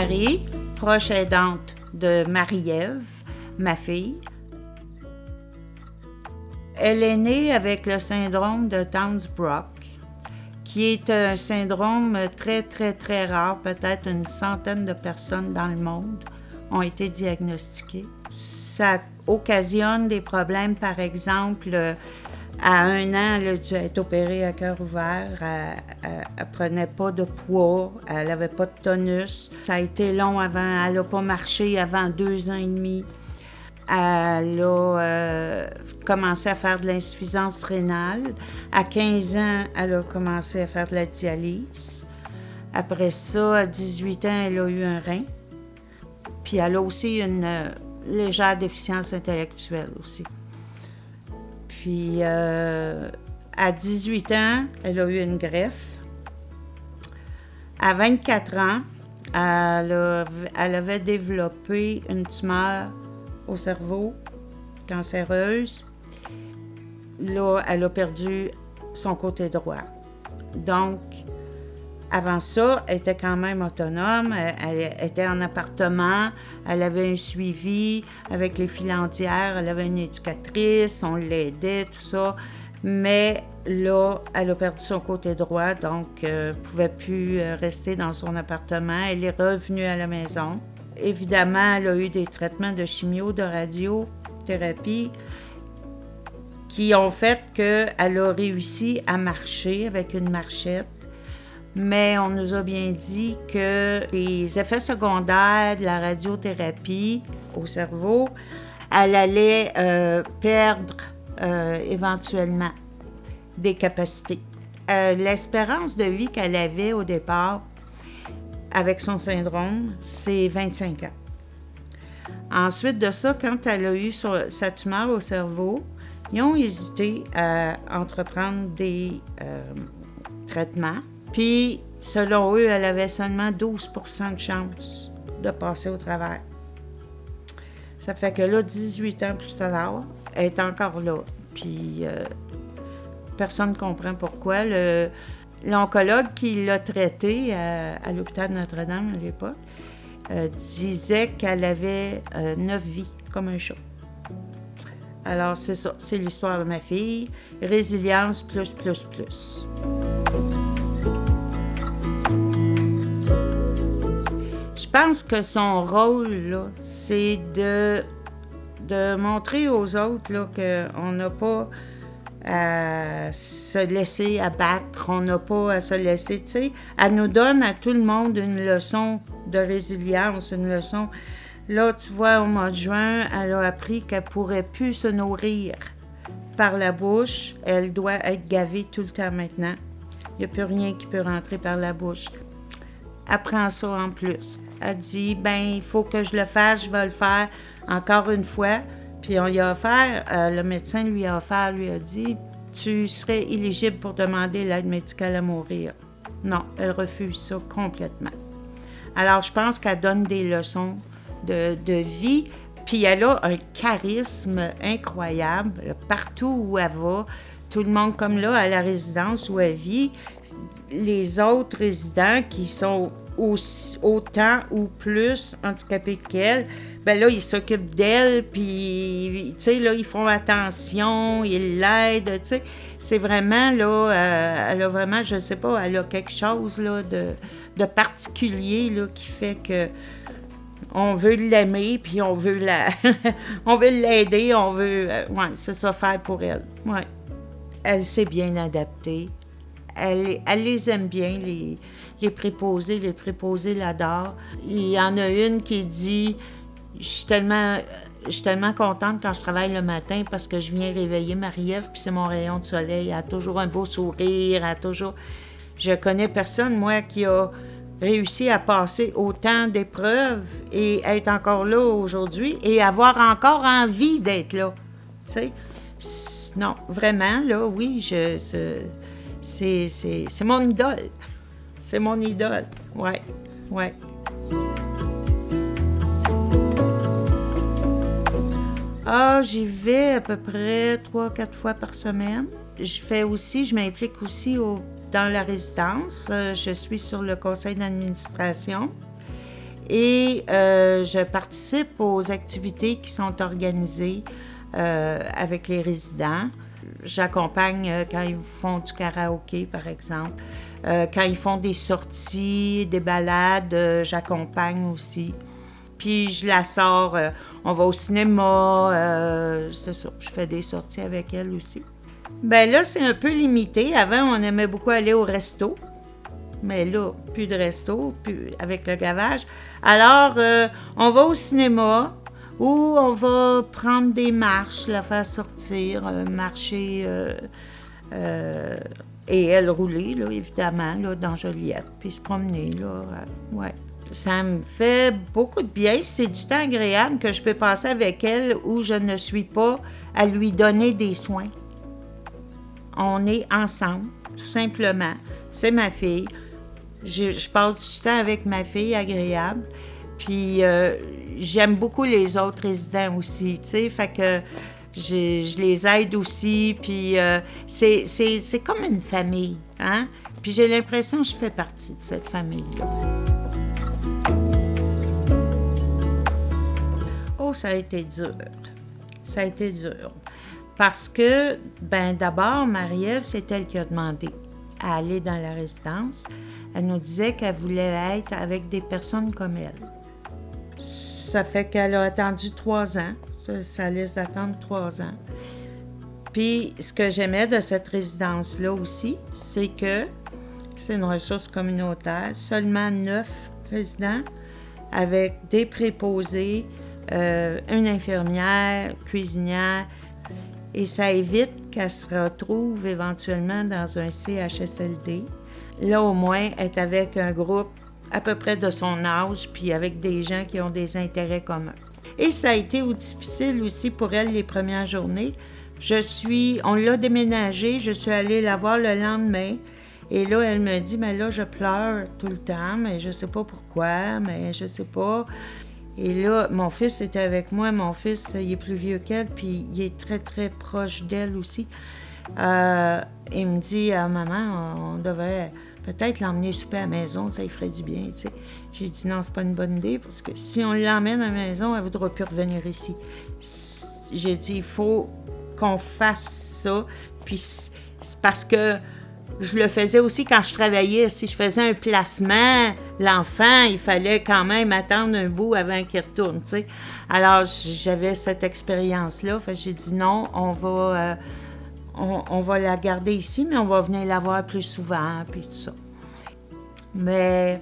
Marie, proche aidante de Marie-Ève, ma fille. Elle est née avec le syndrome de Townes-Brocks, qui est un syndrome très, très, très rare. Peut-être une centaine de personnes dans le monde ont été diagnostiquées. Ça occasionne des problèmes, par exemple, à 1 an, elle a dû être opérée à cœur ouvert. Elle prenait pas de poids, elle n'avait pas de tonus. Ça a été long avant, elle n'a pas marché avant 2 ans et demi. Elle a commencé à faire de l'insuffisance rénale. À 15 ans, elle a commencé à faire de la dialyse. Après ça, à 18 ans, elle a eu un rein. Puis elle a aussi une légère déficience intellectuelle aussi. Puis à 18 ans, elle a eu une greffe. À 24 ans, elle avait développé une tumeur au cerveau, cancéreuse. Là, elle a perdu son côté droit. Donc, avant ça, elle était quand même autonome. Elle était en appartement. Elle avait un suivi avec les filandières. Elle avait une éducatrice. On l'aidait, tout ça. Mais là, elle a perdu son côté droit, donc elle ne pouvait plus rester dans son appartement. Elle est revenue à la maison. Évidemment, elle a eu des traitements de chimio, de radiothérapie qui ont fait qu'elle a réussi à marcher avec une marchette. Mais on nous a bien dit que les effets secondaires de la radiothérapie au cerveau, elle allait perdre éventuellement des capacités. L'espérance de vie qu'elle avait au départ avec son syndrome, c'est 25 ans. Ensuite de ça, quand elle a eu sa tumeur au cerveau, ils ont hésité à entreprendre des traitements. Puis, selon eux, elle avait seulement 12% de chance de passer au travers. Ça fait que là, 18 ans plus tard, elle est encore là. Puis, personne ne comprend pourquoi. L'oncologue qui l'a traitée à l'hôpital Notre-Dame à l'époque disait qu'elle avait 9 vies, comme un chat. Alors, c'est ça, c'est l'histoire de ma fille. Résilience plus. Je pense que son rôle, là, c'est de montrer aux autres là, qu'on n'a pas à se laisser abattre, on n'a pas à se laisser, tu sais. Elle nous donne à tout le monde une leçon de résilience, une leçon. Là, tu vois, au mois de juin, elle a appris qu'elle ne pourrait plus se nourrir par la bouche. Elle doit être gavée tout le temps maintenant. Il n'y a plus rien qui peut rentrer par la bouche. Elle prend ça en plus. Elle dit, il faut que je le fasse, je vais le faire encore une fois. Puis on lui a offert, le médecin lui a dit, tu serais éligible pour demander l'aide médicale à mourir. Non, elle refuse ça complètement. Alors, je pense qu'elle donne des leçons de vie, puis elle a un charisme incroyable partout où elle va. Tout le monde, comme là, à la résidence où elle vit, les autres résidents qui sont autant ou plus handicapés qu'elle, là, ils s'occupent d'elle, puis, tu sais, là, ils font attention, ils l'aident, tu sais. C'est vraiment, là, elle a vraiment, je sais pas, elle a quelque chose, là, de particulier, là, qui fait que on veut l'aimer, puis on veut on veut l'aider, on veut, c'est ça, faire pour elle, ouais. Elle s'est bien adaptée. Elle les aime bien, les préposés. Les préposés l'adorent. Il y en a une qui dit « Je suis tellement contente quand je travaille le matin parce que je viens réveiller Marie-Ève, puis c'est mon rayon de soleil. Elle a toujours un beau sourire, Je connais personne, moi, qui a réussi à passer autant d'épreuves et être encore là aujourd'hui et avoir encore envie d'être là. Tu sais? Non, vraiment, là, oui, c'est mon idole. C'est mon idole, ouais. J'y vais à peu près 3-4 fois par semaine. Je m'implique aussi dans la résidence. Je suis sur le conseil d'administration. Et je participe aux activités qui sont organisées avec les résidents. J'accompagne quand ils font du karaoké, par exemple. Quand ils font des sorties, des balades, j'accompagne aussi. Puis je la sors, on va au cinéma, c'est ça, je fais des sorties avec elle aussi. Ben là, c'est un peu limité. Avant, on aimait beaucoup aller au resto. Mais là, plus de resto, plus avec le gavage. Alors, on va au cinéma ou on va prendre des marches, la faire sortir, marcher et elle rouler, là, évidemment, là, dans Joliette, puis se promener, là, ouais. Ça me fait beaucoup de bien. C'est du temps agréable que je peux passer avec elle où je ne suis pas à lui donner des soins. On est ensemble, tout simplement. C'est ma fille. Je passe du temps avec ma fille, agréable. Puis j'aime beaucoup les autres résidents aussi, tu sais. Fait que je les aide aussi. Puis c'est comme une famille, hein. Puis j'ai l'impression que je fais partie de cette famille-là. Oh, ça a été dur. Ça a été dur. Parce que, ben d'abord, Marie-Ève, c'est elle qui a demandé à aller dans la résidence. Elle nous disait qu'elle voulait être avec des personnes comme elle. Ça fait qu'elle a attendu 3 ans. Ça laisse d'attendre 3 ans. Puis, ce que j'aimais de cette résidence-là aussi, c'est que c'est une ressource communautaire. Seulement 9 résidents avec des préposés, une infirmière, cuisinière. Et ça évite qu'elle se retrouve éventuellement dans un CHSLD. Là, au moins, elle est avec un groupe à peu près de son âge, puis avec des gens qui ont des intérêts communs. Et ça a été difficile aussi pour elle les premières journées. On l'a déménagée, je suis allée la voir le lendemain. Et là, elle me dit, mais là, je pleure tout le temps, mais je sais pas pourquoi, mais je sais pas. Et là, mon fils était avec moi. Mon fils, il est plus vieux qu'elle, puis il est très, très proche d'elle aussi. Il me dit, maman, on devrait peut-être l'emmener souper à la maison, ça lui ferait du bien, tu sais. J'ai dit, non, c'est pas une bonne idée, parce que si on l'emmène à la maison, elle ne voudra plus revenir ici. J'ai dit, il faut qu'on fasse ça, puis c'est parce que je le faisais aussi quand je travaillais. Si je faisais un placement, l'enfant, il fallait quand même attendre un bout avant qu'il retourne, tu sais. Alors, j'avais cette expérience-là. Fait que j'ai dit non, on va la garder ici, mais on va venir la voir plus souvent, puis tout ça. Mais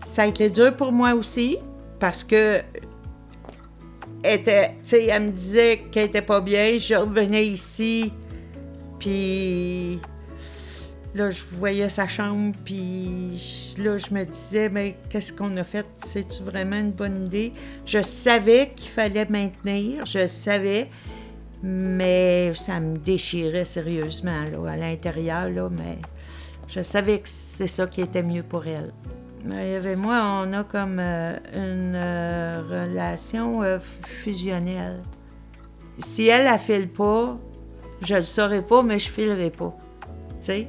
ça a été dur pour moi aussi, parce que elle me disait qu'elle était pas bien. Je revenais ici, puis là, je voyais sa chambre, puis là, je me disais, mais qu'est-ce qu'on a fait? C'est-tu vraiment une bonne idée? Je savais qu'il fallait maintenir, je savais, mais ça me déchirait sérieusement, là, à l'intérieur, là, mais je savais que c'est ça qui était mieux pour elle. Marie-Ève et moi, on a comme une relation fusionnelle. Si elle ne file pas, je le saurais pas, mais je filerai pas, tu sais?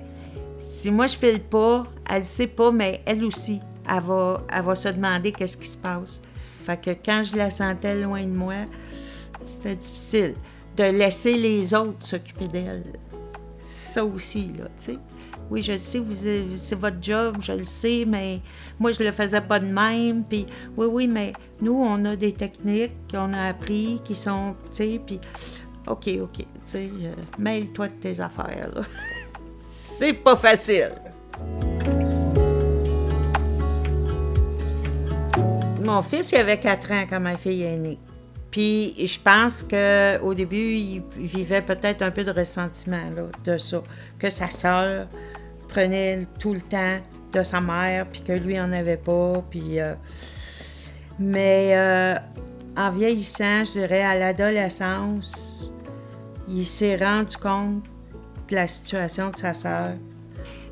Si moi, je file pas, elle sait pas, mais elle aussi, elle va se demander qu'est-ce qui se passe. Fait que quand je la sentais loin de moi, c'était difficile de laisser les autres s'occuper d'elle. Ça aussi, là, tu sais. Oui, je sais, c'est votre job, je le sais, mais moi, je le faisais pas de même. Puis, oui, mais nous, on a des techniques qu'on a appris, qui sont, tu sais, puis, OK, tu sais, mêle-toi de tes affaires, là. C'est pas facile. Mon fils, il avait 4 ans quand ma fille est née. Puis je pense qu'au début, il vivait peut-être un peu de ressentiment là, de ça. Que sa sœur prenait tout le temps de sa mère, puis que lui en avait pas. Puis, mais en vieillissant, je dirais, à l'adolescence, il s'est rendu compte de la situation de sa sœur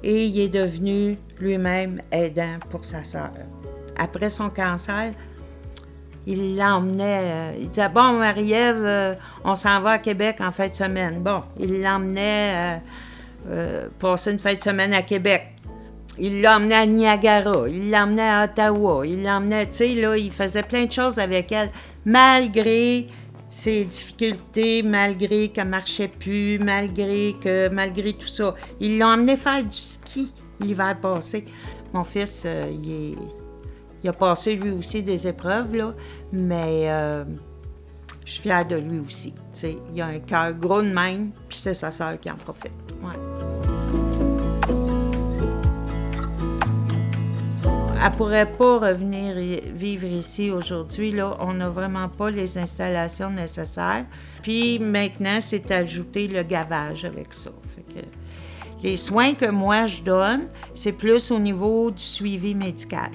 et il est devenu lui-même aidant pour sa sœur. Après son cancer, il l'emmenait, il disait « Bon, Marie-Ève, on s'en va à Québec en fin de semaine. » Bon, il l'emmenait passer une fin de semaine à Québec. il l'a emmenée à Niagara, il l'a emmenée à Ottawa, il l'a emmenée, tu sais, là, il faisait plein de choses avec elle, malgré ses difficultés, malgré qu'elle marchait plus, malgré tout ça. Ils l'ont emmené faire du ski l'hiver passé. Mon fils, il a passé lui aussi des épreuves, là, mais je suis fière de lui aussi. Tu sais, il a un cœur gros de même, puis c'est sa sœur qui en profite. Ouais. Elle ne pourrait pas revenir vivre ici aujourd'hui. Là, on n'a vraiment pas les installations nécessaires. Puis maintenant, c'est ajouté le gavage avec ça. Fait que les soins que moi je donne, c'est plus au niveau du suivi médical.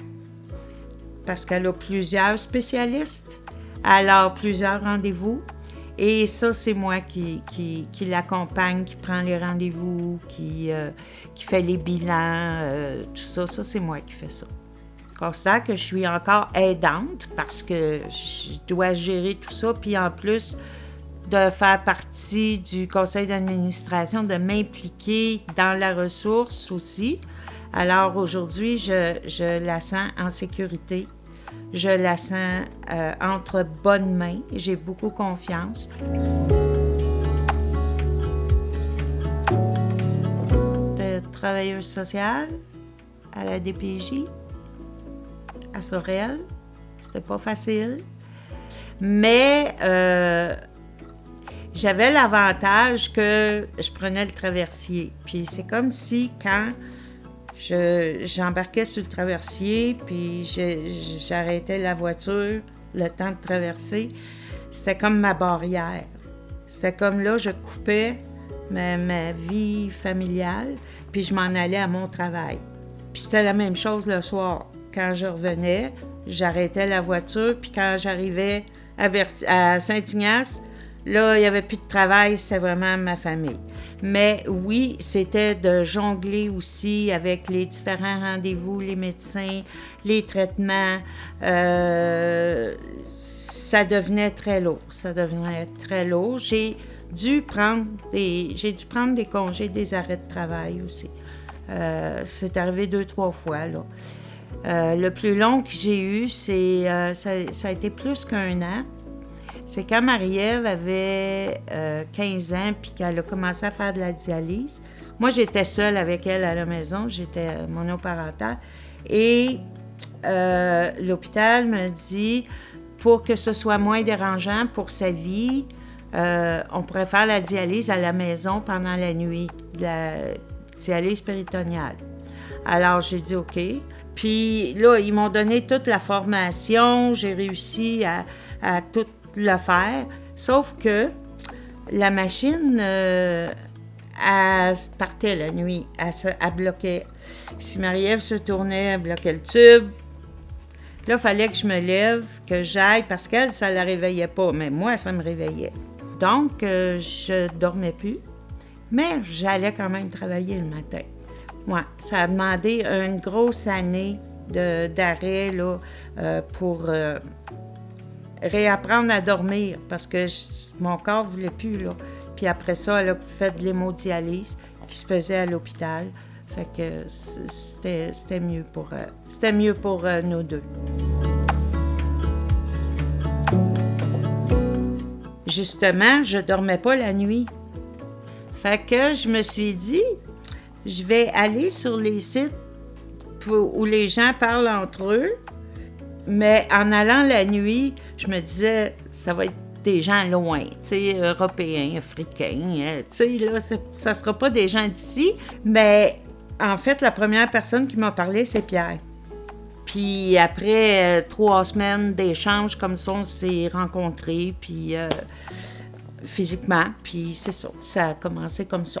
Parce qu'elle a plusieurs spécialistes, elle a plusieurs rendez-vous. Et ça, c'est moi qui l'accompagne, qui prend les rendez-vous, qui fait les bilans, tout ça. Ça, c'est moi qui fais ça. Je considère que je suis encore aidante parce que je dois gérer tout ça. Puis en plus de faire partie du conseil d'administration, de m'impliquer dans la ressource aussi. Alors aujourd'hui, je la sens en sécurité. Je la sens entre bonnes mains. J'ai beaucoup confiance. De travailleuse sociale à la DPJ, à Sorel, c'était pas facile. Mais j'avais l'avantage que je prenais le traversier. Puis c'est comme si quand j'embarquais sur le traversier, puis j'arrêtais la voiture, le temps de traverser, c'était comme ma barrière. C'était comme là, je coupais ma vie familiale, puis je m'en allais à mon travail. Puis c'était la même chose le soir. Quand je revenais, j'arrêtais la voiture, puis quand j'arrivais à Saint-Ignace, là, il n'y avait plus de travail, c'était vraiment ma famille. Mais oui, c'était de jongler aussi avec les différents rendez-vous, les médecins, les traitements. Ça devenait très lourd. J'ai dû prendre des congés, des arrêts de travail aussi. C'est arrivé 2-3 fois, là. Le plus long que j'ai eu, ça a été plus qu'1 an. C'est quand Marie-Ève avait 15 ans puis qu'elle a commencé à faire de la dialyse. Moi, j'étais seule avec elle à la maison, j'étais monoparentale. Et l'hôpital me dit, pour que ce soit moins dérangeant pour sa vie, on pourrait faire la dialyse à la maison pendant la nuit, la dialyse péritonéale. Alors, j'ai dit OK. Puis là, ils m'ont donné toute la formation, j'ai réussi à tout le faire, sauf que la machine, elle partait la nuit, elle bloquait. Si Marie-Ève se tournait, elle bloquait le tube. Là, il fallait que je me lève, que j'aille, parce qu'elle, ça ne la réveillait pas, mais moi, ça me réveillait. Donc, je dormais plus, mais j'allais quand même travailler le matin. Ouais, ça a demandé une grosse année d'arrêt là, pour réapprendre à dormir parce que mon corps ne voulait plus. Là. Puis après ça, elle a fait de l'hémodialyse qui se faisait à l'hôpital. Fait que c'était mieux pour nous deux. Justement, je ne dormais pas la nuit. Fait que je me suis dit, je vais aller sur les sites où les gens parlent entre eux, mais en allant la nuit, je me disais, ça va être des gens loin, tu sais, européens, africains, tu sais, là, ça sera pas des gens d'ici, mais en fait, la première personne qui m'a parlé, c'est Pierre. Puis après 3 semaines d'échanges comme ça, on s'est rencontrés, puis physiquement, puis c'est ça, ça a commencé comme ça.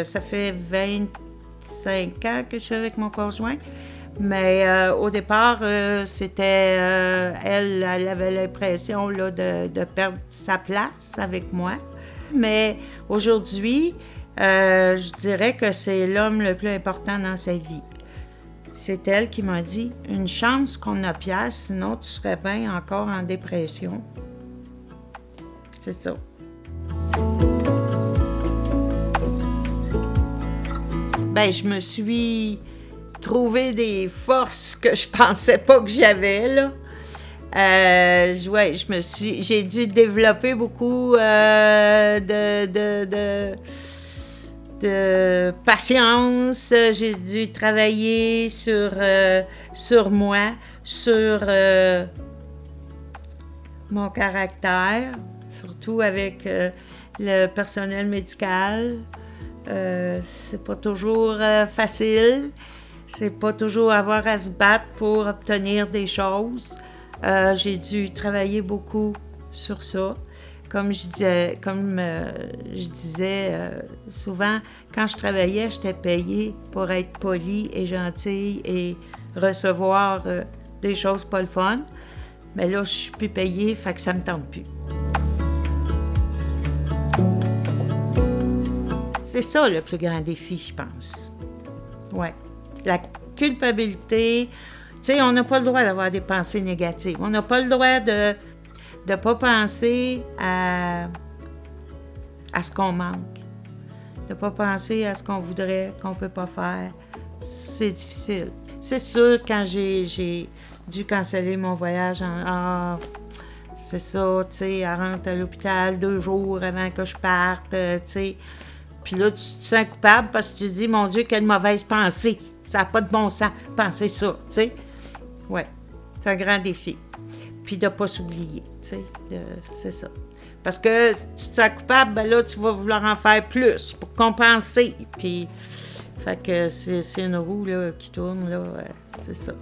Ça fait 25 ans que je suis avec mon conjoint, mais au départ, c'était... elle avait l'impression là, de perdre sa place avec moi. Mais aujourd'hui, je dirais que c'est l'homme le plus important dans sa vie. C'est elle qui m'a dit, une chance qu'on a Pierre, sinon tu serais bien encore en dépression. C'est ça. ben, je me suis trouvé des forces que je pensais pas que j'avais, là. Ouais, j'ai dû développer beaucoup de patience. J'ai dû travailler sur moi, sur mon caractère, surtout avec le personnel médical. C'est pas toujours facile. C'est pas toujours avoir à se battre pour obtenir des choses. J'ai dû travailler beaucoup sur ça. Comme je disais souvent, quand je travaillais, j'étais payée pour être polie et gentille et recevoir des choses pas le fun. Mais là, je suis plus payée, fait que ça me tente plus. C'est ça le plus grand défi, je pense. Ouais. La culpabilité. Tu sais, on n'a pas le droit d'avoir des pensées négatives. On n'a pas le droit de ne pas penser à ce qu'on manque. De ne pas penser à ce qu'on voudrait, qu'on ne peut pas faire. C'est difficile. C'est sûr, quand j'ai dû canceller mon voyage c'est ça, tu sais, elle rentre à l'hôpital 2 jours avant que je parte, tu sais. Puis là, tu te sens coupable parce que tu te dis, mon Dieu, quelle mauvaise pensée. Ça n'a pas de bon sens, penser ça, tu sais. Ouais, c'est un grand défi. Puis de ne pas s'oublier, tu sais, c'est ça. Parce que si tu te sens coupable, ben là, tu vas vouloir en faire plus pour compenser. Puis, fait que c'est une roue, là, qui tourne, là, c'est ça.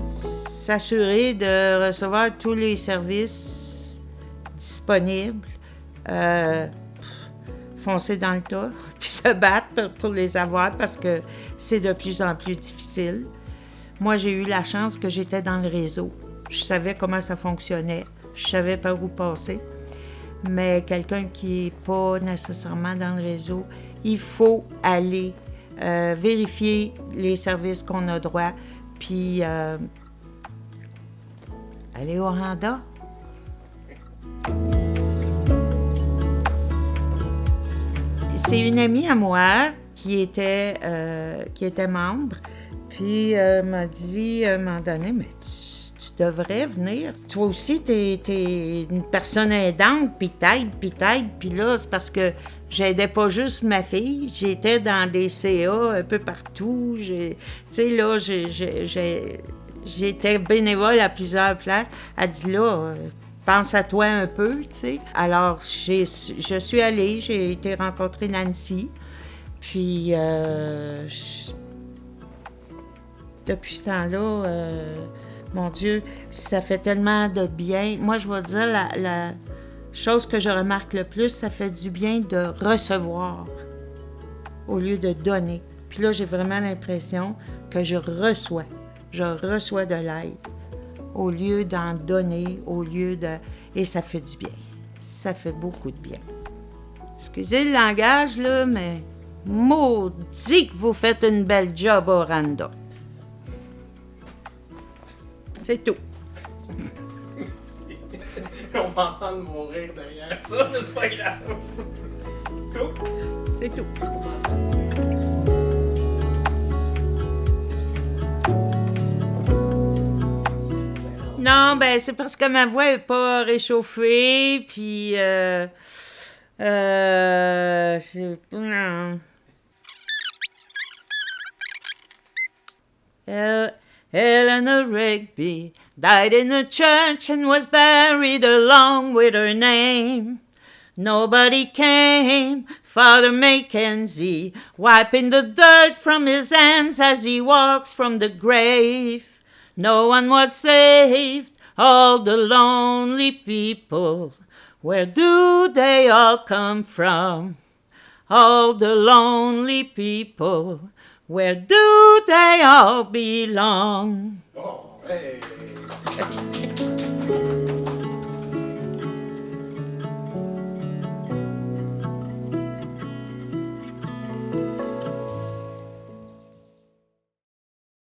S'assurer de recevoir tous les services disponibles, foncer dans le tas, puis se battre pour les avoir parce que c'est de plus en plus difficile. Moi, j'ai eu la chance que j'étais dans le réseau. Je savais comment ça fonctionnait. Je savais par où passer. Mais quelqu'un qui n'est pas nécessairement dans le réseau, il faut aller vérifier les services qu'on a droit, puis aller au Randa. C'est une amie à moi qui était membre, puis m'a dit à un moment donné, mais tu devrais venir. Toi aussi, t'es une personne aidante, puis t'aides. Puis là, c'est parce que j'aidais pas juste ma fille, j'étais dans des CA un peu partout. Tu sais, là, j'étais bénévole à plusieurs places. Elle dit là, pense à toi un peu, tu sais. Alors, je suis allée, j'ai été rencontrer Nancy. Puis, depuis ce temps-là, mon Dieu, ça fait tellement de bien. Moi, je vais dire, la chose que je remarque le plus, ça fait du bien de recevoir au lieu de donner. Puis là, j'ai vraiment l'impression que je reçois de l'aide au lieu d'en donner, et ça fait du bien. Ça fait beaucoup de bien. Excusez le langage, là, mais maudit que vous faites une belle job au Randa. C'est tout. On va entendre mon rire derrière ça, mais c'est pas grave. Tout? C'est tout. Non, ben c'est parce que ma voix n'est pas réchauffée, puis Eleanor Rigby died in the church and was buried along with her name. Nobody came, Father Mackenzie, wiping the dirt from his hands as he walks from the grave. No one was saved, all the lonely people. Where do they all come from? All the lonely people. Where do they all belong? Oh, hey.